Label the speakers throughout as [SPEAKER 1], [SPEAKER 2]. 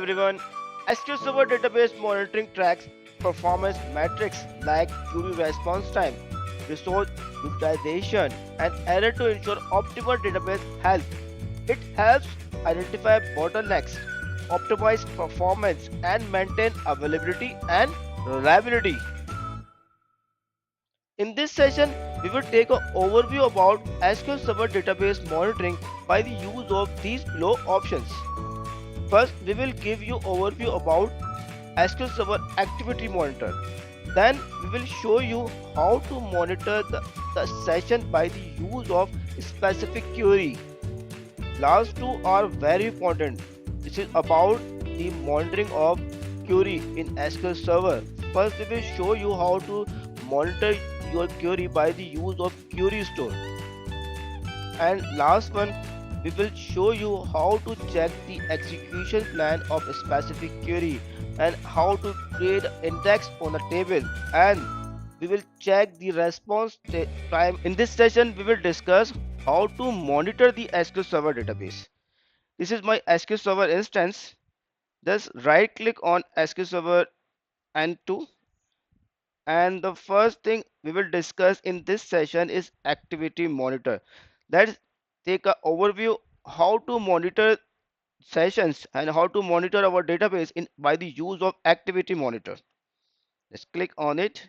[SPEAKER 1] everyone. SQL Server database monitoring tracks performance metrics like query response time, resource utilization, and error to ensure optimal database health. It helps identify bottlenecks, optimize performance, and maintain availability and reliability. In this session, we will take an overview about SQL Server database monitoring by the use of these below options. First, we will give you overview about SQL Server Activity Monitor. Then we will show you how to monitor the session by the use of specific query. Last two are very important. This is about the monitoring of query in SQL Server. First, we will show you how to monitor your query by the use of query store. And last one, we will show you how to check the execution plan of a specific query and how to create index on a table, and we will check the response time. In this session, we will discuss how to monitor the SQL Server database. This is my SQL Server instance. Just right click on SQL Server N2, and the first thing we will discuss in this session is activity monitor. Let's take a overview how to monitor sessions and how to monitor our database in by the use of activity monitor. Let's click on it.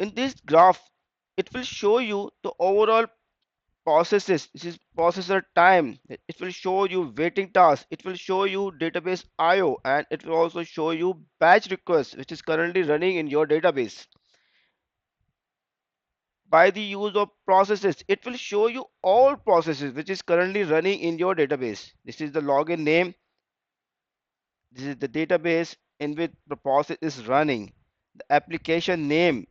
[SPEAKER 1] In this graph, it will show you the overall processes. This is processor time. It will show you waiting tasks. It will show you database IO, and it will also show you batch requests which is currently running in your database. By the use of processes, it will show you all processes which is currently running in your database. This is the login name. This is the database in which the process is running. The application name,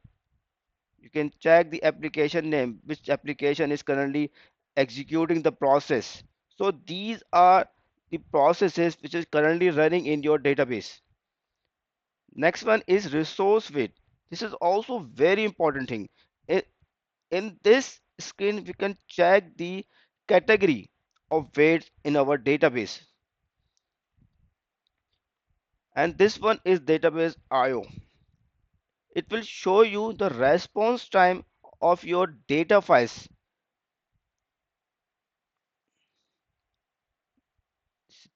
[SPEAKER 1] you can check the application name, which application is currently executing the process. So these are the processes which is currently running in your database. Next one is resource weight. This is also very important thing. In this screen, we can check the category of weights in our database. And this one is database IO. It will show you the response time of your data files.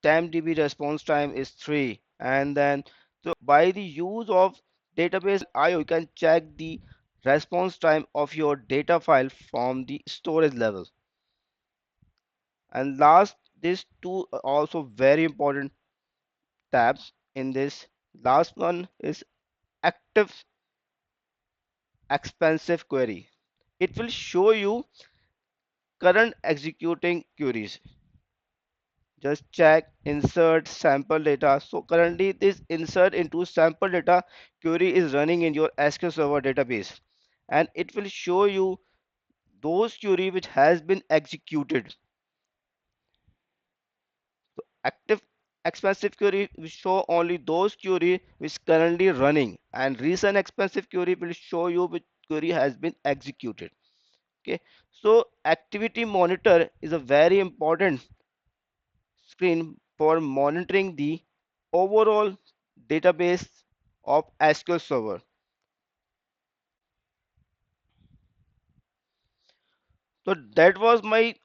[SPEAKER 1] TimeDB response time is 3, and then so by the use of database IO, you can check the response time of your data file from the storage level. And last, these two are also very important tabs in this. Last one is active expensive query. It will show you current executing queries. Just check insert sample data. So currently this insert into sample data query is running in your SQL Server database, and it will show you those query which has been executed. So active expensive query will show only those query which currently running, and recent expensive query will show you which query has been executed. Okay, so activity monitor is a very important screen for monitoring the overall database of SQL Server. So that was my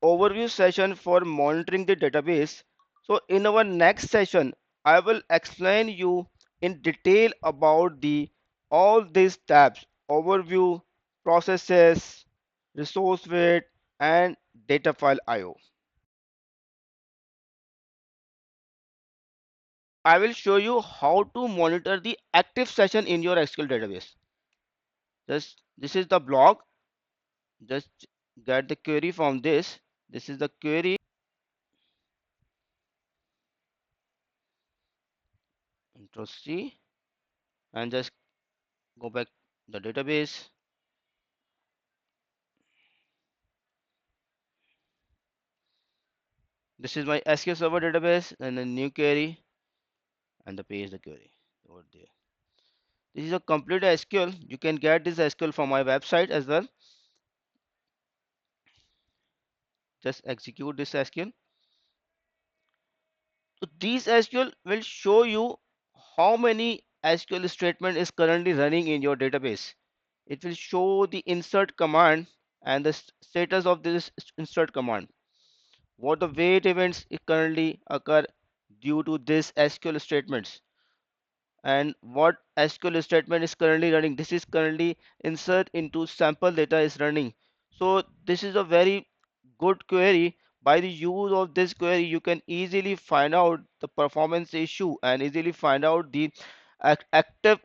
[SPEAKER 1] overview session for monitoring the database. So in our next session, I will explain you in detail about the all these tabs: overview, processes, resource weight, and data file IO. I will show you how to monitor the active session in your SQL database. Just this is the blog. Just get the query from this. This is the query. Control C and just go back the database. This is my SQL Server database and the new query and the paste the query over there. This is a complete SQL. You can get this SQL from my website as well. Just execute this SQL. So these SQL will show you how many SQL statement is currently running in your database. It will show the insert command and the status of this insert command. What the wait events currently occur due to this SQL statements, and what SQL statement is currently running. This is currently insert into sample data is running. So this is a very good query. By the use of this query, you can easily find out the performance issue and easily find out the active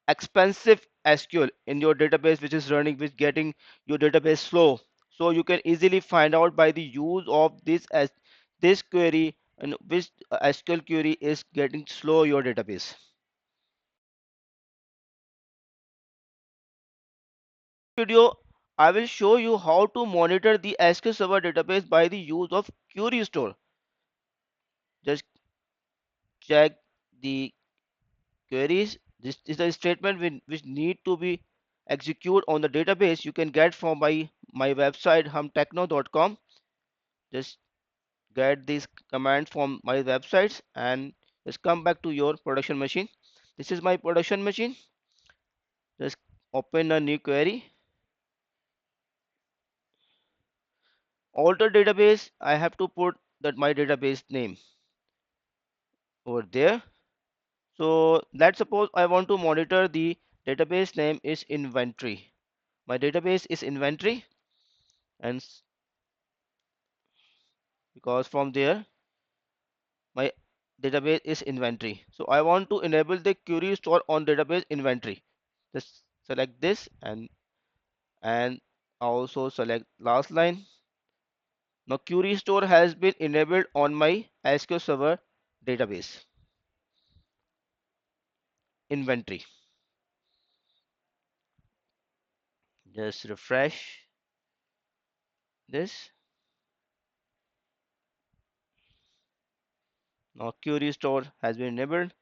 [SPEAKER 1] expensive SQL in your database which is running, which getting your database slow. So you can easily find out by the use of this as this query and which SQL query is getting slow your database. Video, I will show you how to monitor the SQL Server database by the use of query store. Just check the queries. This is a statement which need to be execute on the database. You can get from my website humtechno.com. Just get these commands from my websites and just come back to your production machine. This is my production machine. Just open a new query. Alter database. I have to put that my database name over there. So let's suppose I want to monitor the database name is inventory. My database is inventory, and because from there my database is inventory. So I want to enable the query store on database inventory. Just select this and also select last line. Now query store has been enabled on my SQL Server database inventory. Just refresh this. Now query store has been enabled.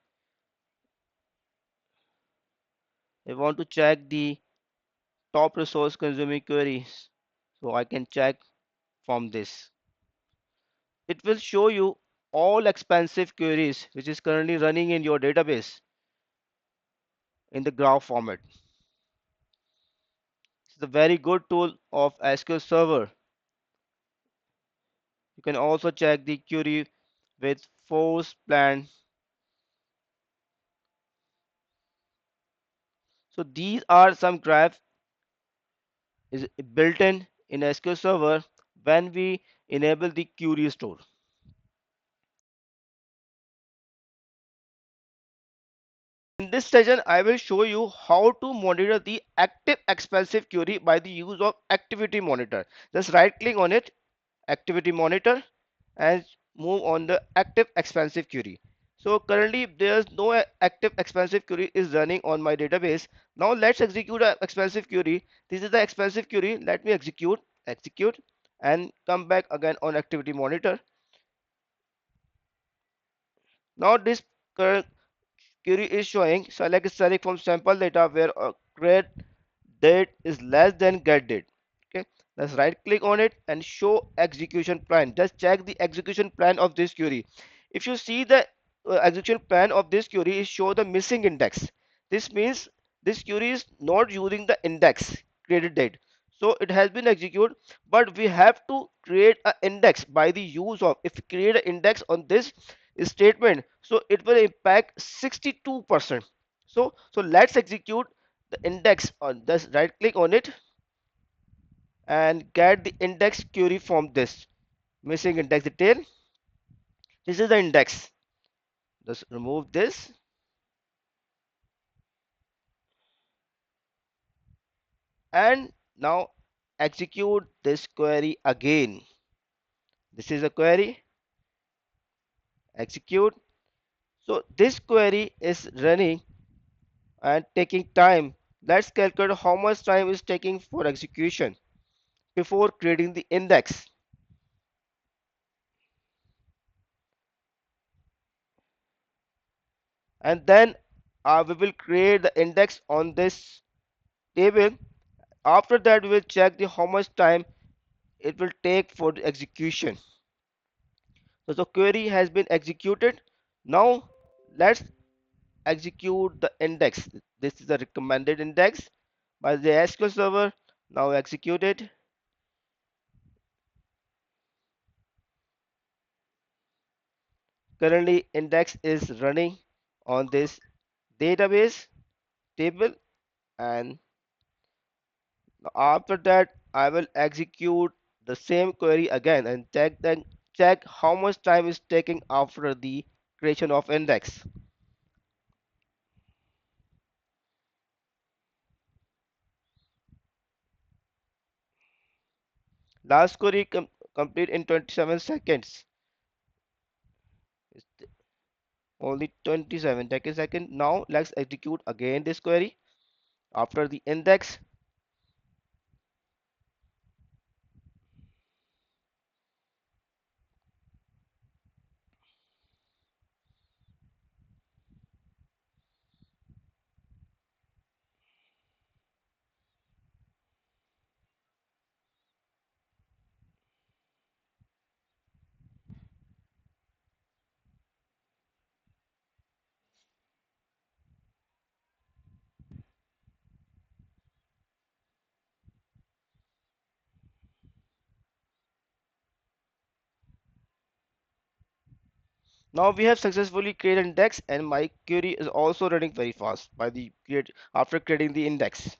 [SPEAKER 1] I want to check the top resource consuming queries, so I can check from this. It will show you all expensive queries which is currently running in your database in the graph format. It's a very good tool of SQL Server. You can also check the query with force plan. So these are some graphs is built in SQL Server when we enable the query store. In this session, I will show you how to monitor the active expensive query by the use of activity monitor. Just right click on it, activity monitor, and move on the active expensive query. So currently there's no active expensive query is running on my database. Now let's execute an expensive query. This is the expensive query. Let me execute, and come back again on activity monitor. Now this current query is showing select from sample data where a create date is less than get date. Okay, let's right click on it and show execution plan. Just check the execution plan of this query. If you see the execution plan of this query is show the missing index. This means this query is not using the index created date. So it has been executed, but we have to create an index by the use of, if we create an index on this statement, so it will impact 62%. So let's execute the index on this. Right click on it and get the index query from this missing index detail. This is the index. Just remove this and now execute this query again. This is a query, execute. So this query is running and taking time. Let's calculate how much time is taking for execution before creating the index. And then we will create the index on this table. After that we will check the how much time it will take for the execution. So the query has been executed. Now let's execute the index. This is the recommended index by the SQL Server. Now execute it. Currently index is running on this database table, and after that I will execute the same query again and check how much time is taking after the creation of index. Last query complete in 27 seconds. It's only 27 seconds. Now let's execute again this query after the index. Now we have successfully created index, and my query is also running very fast by the create after creating the index.